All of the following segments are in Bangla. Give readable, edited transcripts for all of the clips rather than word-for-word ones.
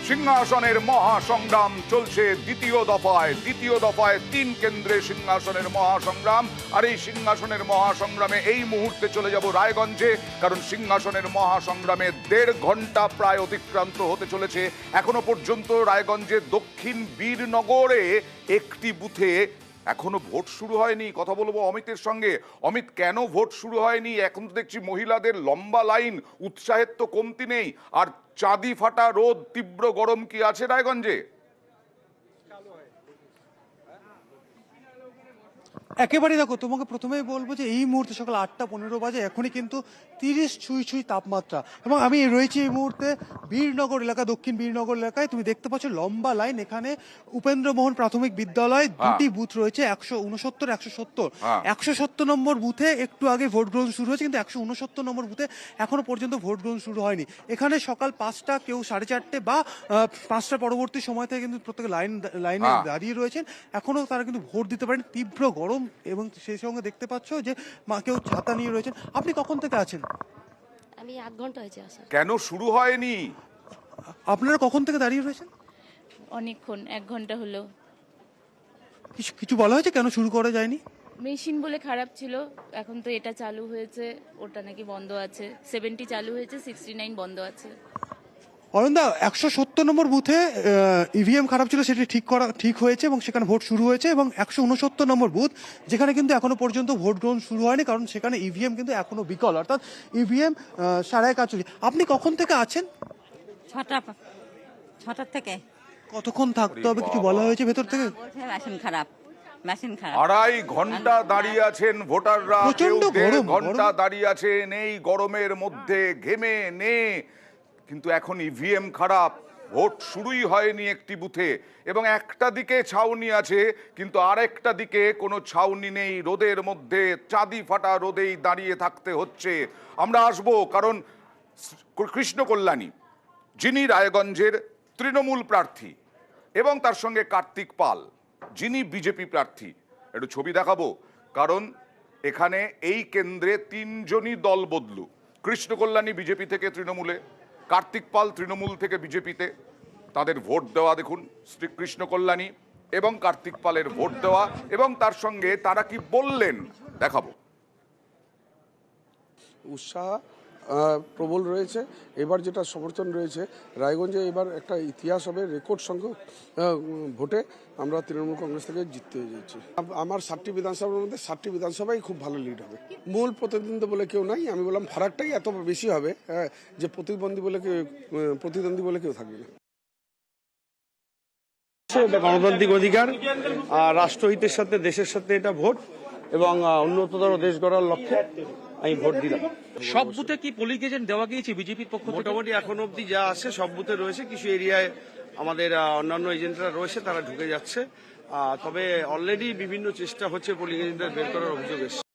সিংহাসনের মহাসংগ্রাম চলছে দ্বিতীয় দফায় 3 কেন্দ্রে সিংহাসনের মহাসংগ্রাম। আর এই সিংহাসনের মহাসংগ্রামে এই মুহূর্তে চলে যাব রায়গঞ্জে, কারণ সিংহাসনের মহাসংগ্রামে 1.5 ঘন্টা প্রায় অতিক্রান্ত হতে চলেছে। এখনো পর্যন্ত রায়গঞ্জের দক্ষিণ বীরনগরে একটি বুথে এখনো ভোট শুরু হয়নি। কথা বলবো অমিতের সঙ্গে। অমিত, কেন ভোট শুরু হয়নি? এখন তো দেখছি মহিলাদের লম্বা লাইন, উৎসাহের তো কমতি নেই। আর চাঁদি ফাটা রোদ, তীব্র গরম কি আছে রায়গঞ্জে? একেবারে দেখো, তোমাকে প্রথমেই বলবো যে এই মুহূর্তে সকাল 8:15 বাজে, এখনই কিন্তু 30 ছুঁই তাপমাত্রা। এবং আমি রয়েছি এই মুহূর্তে বীরনগর এলাকা, দক্ষিণ বীরনগর এলাকায়। তুমি দেখতে পাচ্ছ লম্বা লাইন। এখানে উপেন্দ্রমোহন প্রাথমিক বিদ্যালয়, দুটি বুথ রয়েছে, 169, 170। 170 নম্বর বুথে একটু আগে ভোট গ্রহণ শুরু হয়েছে, কিন্তু 169 নম্বর বুথে এখনো পর্যন্ত ভোট গ্রহণ শুরু হয়নি। এখানে সকাল 5টা, কেউ 4:30 বা 5টা পরবর্তী সময় থেকে কিন্তু প্রত্যেকে লাইনে দাঁড়িয়ে রয়েছেন। এখনো তারা কিন্তু ভোট দিতে পারেন। তীব্র গরম, এবং সেই সঙ্গে দেখতে পাচ্ছ যে কেউ ছাতা নিয়ে রয়েছেন। আপনি কখন থেকে আছেন? আমি 8 ঘন্টা হয়েছে আসা। কেন শুরু হয়নি? আপনারা কখন থেকে দাঁড়িয়ে রয়েছেন? অনেকক্ষণ, 1 ঘন্টা হলো। কিছু বলা হয়েছে কেন শুরু করা যায়নি? মেশিন বলে খারাপ ছিল, এখন তো এটা চালু হয়েছে, ওটা নাকি বন্ধ আছে। 70 চালু হয়েছে, 69 বন্ধ আছে। অরুণদা, 170 নম্বর বুথে ইভিএম খারাপ ছিল, সেটি ঠিক হয়েছে এবং সেখানে ভোট শুরু হয়েছে। এবং 169 নম্বর বুথ, যেখানে কিন্তু এখনো পর্যন্ত ভোট গ্রহণ শুরু হয়নি, কারণ সেখানে ইভিএম কিন্তু এখনো বিকল, অর্থাৎ ইভিএম 1:45। আপনি কখন থেকে আছেন? 6টা থেকে। কতক্ষণ থাকতে হবে, কিছু বলা হয়েছে ভেতর থেকে? মেশিন খারাপ। 2.5 ঘন্টা দাঁড়িয়ে আছেন ভোটাররা, কেউ প্রচণ্ড 1.5 গরম, ঘন্টা দাঁড়িয়ে আছেন এই গরমের মধ্যে, ঘেমে নে। কিন্তু এখন ইভিএম খারাপ, ভোট শুরুই হয়নি একটি বুথে। এবং একটা দিকে ছাউনি আছে, কিন্তু আরেকটা দিকে কোনো ছাউনি নেই। রোদের মধ্যে, চাঁদি ফাটা রোদেই দাঁড়িয়ে থাকতে হচ্ছে। আমরা আসবো, কারণ কৃষ্ণ কল্যাণী, যিনি রায়গঞ্জের তৃণমূল প্রার্থী, এবং তার সঙ্গে কার্তিক পাল, যিনি বিজেপি প্রার্থী। একটু ছবি দেখাবো, কারণ এখানে এই কেন্দ্রে 3 জনই দল বদলু। কৃষ্ণ কল্যাণী বিজেপি থেকে তৃণমূলে, কার্তিক পাল তৃণমূল থেকে বিজেপিতে। তাদের ভোট দেওয়া দেখুন, শ্রী কৃষ্ণ কল্যাণী এবং কার্তিক পালের ভোট দেওয়া, এবং তার সঙ্গে তারা কি বললেন দেখাবো। উৎসাহ প্রবল রয়েছে। এবার যেটা সমর্থন রয়েছে, রায়গঞ্জে এবার একটা ইতিহাস হবে, রেকর্ড সংখ্যক ভোটে আমরা তৃণমূল কংগ্রেস থেকে জিততে যাচ্ছি। আমার 7টি বিধানসভার মধ্যে 7টি বিধানসভায় খুব ভালো লিড হবে। মূল প্রতিদ্বন্দ্বী বলে কেউ নাই। আমি বললাম ফারাকটাই এত বেশি হবে যে প্রতিদ্বন্দ্বী বলে কেউ থাকবে না। এটা গণতান্ত্রিক অধিকার, রাষ্ট্রহিতের সাথে, দেশের সাথে এটা ভোট, এবং উন্নততর দেশ গড়ার লক্ষ্যে আমি ভোট দিলাম। সব বুথে কি পোলিং এজেন্ট দেওয়া গিয়েছে বিজেপির পক্ষ থেকে? মোটামুটি এখন অবধি যা আছে সব বুথে রয়েছে। কিছু এরিয়ায় আমাদের অন্যান্য এজেন্টরা রয়েছে, তারা ঢুকে যাচ্ছে। তবে অলরেডি বিভিন্ন চেষ্টা হচ্ছে পোলিং এজেন্টদের বের করার অভিযোগ এসেছে।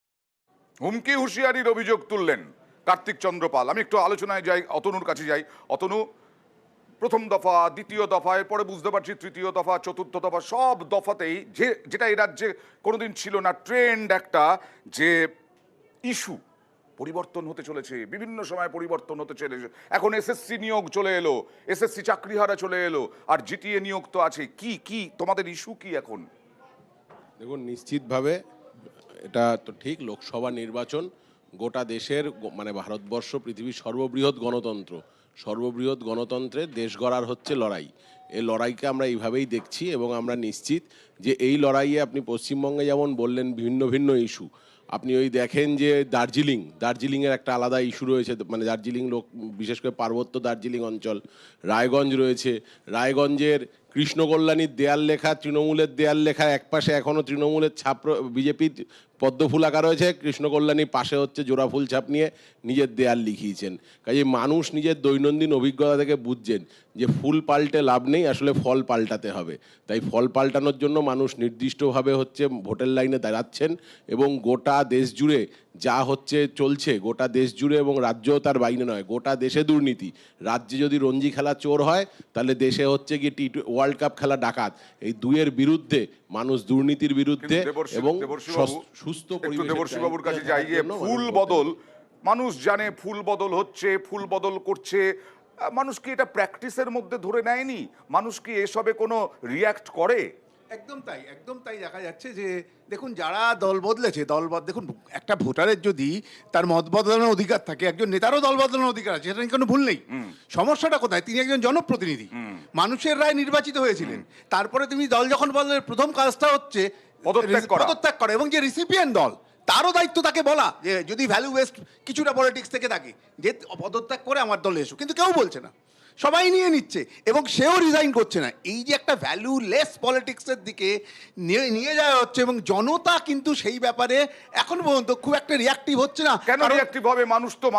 হুমকি হুঁশিয়ারির অভিযোগ তুললেন কার্তিক চন্দ্র পাল। আমি একটু আলোচনায় যাই, অতনুর কাছে যাই। অতনু, প্রথম দফা, দ্বিতীয় দফা, এরপরে বুঝতে পারছি তৃতীয় দফা, চতুর্থ দফা, সব দফাতেই যেটা এই রাজ্যে কোনোদিন ছিল না, ট্রেন্ড একটা, যে ইস্যু পরিবর্তন হতে চলেছে, বিভিন্ন সময় পরিবর্তন হতে চলেছে। এখন এসএসসি নিয়োগ চলে এলো, এসএসসি চাকরিহারা চলে এলো, আর জিটিএ নিয়োগ তো আছে। কি তোমাদের ইস্যু কি এখন? দেখুন, নিশ্চিতভাবে এটা তো ঠিক, লোকসভা নির্বাচন গোটা দেশের, মানে ভারতবর্ষ পৃথিবীর সর্ববৃহৎ গণতন্ত্রের দেশ গড়ার হচ্ছে লড়াই। এই লড়াইকে আমরা এইভাবেই দেখছি, এবং আমরা নিশ্চিত যে এই লড়াইয়ে আপনি পশ্চিমবঙ্গে যেমন বললেন বিভিন্ন ভিন্ন ইস্যু, আপনি ওই দেখেন যে দার্জিলিংয়ের একটা আলাদা ইস্যু রয়েছে, মানে দার্জিলিং বিশেষ করে পার্বত্য দার্জিলিং অঞ্চল। রায়গঞ্জ রয়েছে, রায়গঞ্জের কৃষ্ণ কল্যাণীর দেয়াল লেখা, তৃণমূলের দেয়াল লেখা, একপাশে এখনও তৃণমূলের ছাপ, বিজেপির পদ্মফুল আঁকা রয়েছে, কৃষ্ণ কল্যাণীর পাশে হচ্ছে জোড়া ফুল ছাপ নিয়ে নিজের দেয়াল লিখিয়েছেন। কাজে মানুষ নিজের দৈনন্দিন অভিজ্ঞতা থেকে বুঝছেন যে ফুল পাল্টে লাভ নেই, আসলে ফল পাল্টাতে হবে। তাই ফল পাল্টানোর জন্য মানুষ নির্দিষ্টভাবে হচ্ছে ভোটের লাইনে দাঁড়াচ্ছেন, এবং গোটা দেশ জুড়ে যা হচ্ছে চলছে, গোটা দেশ জুড়ে, এবং রাজ্যও তার বাইরে নয়, গোটা দেশে দুর্নীতি। রাজ্যে যদি রঞ্জি খেলা চোর হয়, তাহলে দেশে হচ্ছে কি ওয়ার্ল্ড কাপ খেলা ডাকাত। এই দুয়ের বিরুদ্ধে মানুষ, দুর্নীতির বিরুদ্ধে এবং সুস্থ পরিবেশ। দেবর্ষীবাবুর কাছে যাই, ফুল বদল, মানুষ জানে ফুল বদল হচ্ছে, ফুল বদল করছে, মানুষ কি এটা প্র্যাকটিসের মধ্যে ধরে নেয়নি? মানুষ কি এসবে কোনো রিয়্যাক্ট করে? একদম তাই দেখা যাচ্ছে যে দেখুন যারা দল বদলেছে দেখুন একটা ভোটারের যদি তার মত বদলানোর অধিকার থাকে, একজন নেতারও দল বদলানোর অধিকার আছে, সেটা নিয়ে কোনো ভুল নেই। সমস্যাটা কোথায়? তিনি একজন জনপ্রতিনিধি, মানুষের রায় নির্বাচিত হয়েছিলেন, তারপরে তিনি দল যখন বদলেন প্রথম কাজটা হচ্ছে পদত্যাগ করা, এবং যে রিসিপিয়েন্ট দল তারও দায়িত্ব তাকে বলা যে যদি ভ্যালু ওয়েস্ট কিছুটা পলিটিক্স থেকে থাকে যে পদত্যাগ করে আমার দলে এসো, কিন্তু কেউ বলছে না, সবাই নিয়ে নিচ্ছে এবং সেও রিজাইন করছে না। এই যে একটা ভ্যালুলেস পলিটিক্সের দিকে নিয়ে যাওয়া হচ্ছে এবং জনতা কিন্তু সেই ব্যাপারে এখন পর্যন্ত খুব একটা রিয়াক্টিভ হচ্ছে না। কেন রিয়াক্টিভ হবে?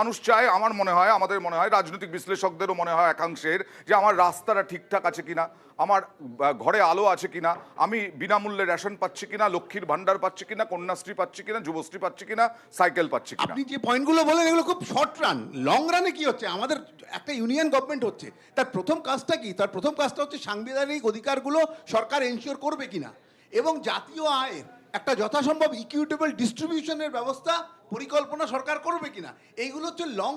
মানুষ চায়, আমার মনে হয়, আমাদের মনে হয়, রাজনৈতিক বিশ্লেষকদেরও মনে হয় একাংশের, যে আমার রাস্তাটা ঠিকঠাক আছে কিনা, আমার ঘরে আলো আছে কিনা, আমি বিনামূল্যে রেশন পাচ্ছি কিনা, লক্ষ্মীর ভান্ডার পাচ্ছি কিনা, কন্যাশ্রী পাচ্ছি কিনা, যুবশ্রী পাচ্ছি কিনা, সাইকেল পাচ্ছি কিনা। আপনি যে পয়েন্টগুলো বলেন এগুলো খুব শর্ট রান। লং রানে কি হচ্ছে? আমাদের একটা ইউনিয়ন গভর্নমেন্ট হচ্ছে, তার প্রথম কাজটা কি? তার প্রথম কাজটা হচ্ছে সাংবিধানিক অধিকারগুলো সরকার এনশিওর করবে কিনা এবং জাতীয় আয়ের একটা যথাসম্ভব ইকুইটেবল ডিস্ট্রিবিউশনের ব্যবস্থা পরিকল্পনা সরকার করবে কিনা। এইগুলো হচ্ছে লং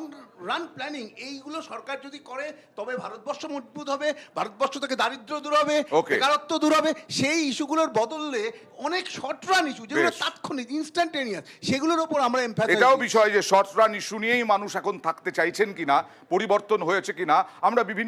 রান প্ল্যানিং। এইগুলো সরকার যদি করে তবে ভারতবর্ষ মজবুত হবে, ভারতবর্ষ থেকে দারিদ্র্য দূর হবে, বেকারত্ব দূর হবে। সেই ইস্যুগুলোর বদলে অনেক শর্ট রান ইস্যু যেগুলো তাৎক্ষণিক ইনস্ট্যান্টেনিয়াস, সেগুলোর উপর আমরা এটাও বিষয় যে শর্ট রান ইস্যু নিয়েই মানুষ এখন থাকতে চাইছেন কিনা, পরিবর্তন হয়েছে কিনা। আমরা বিভিন্ন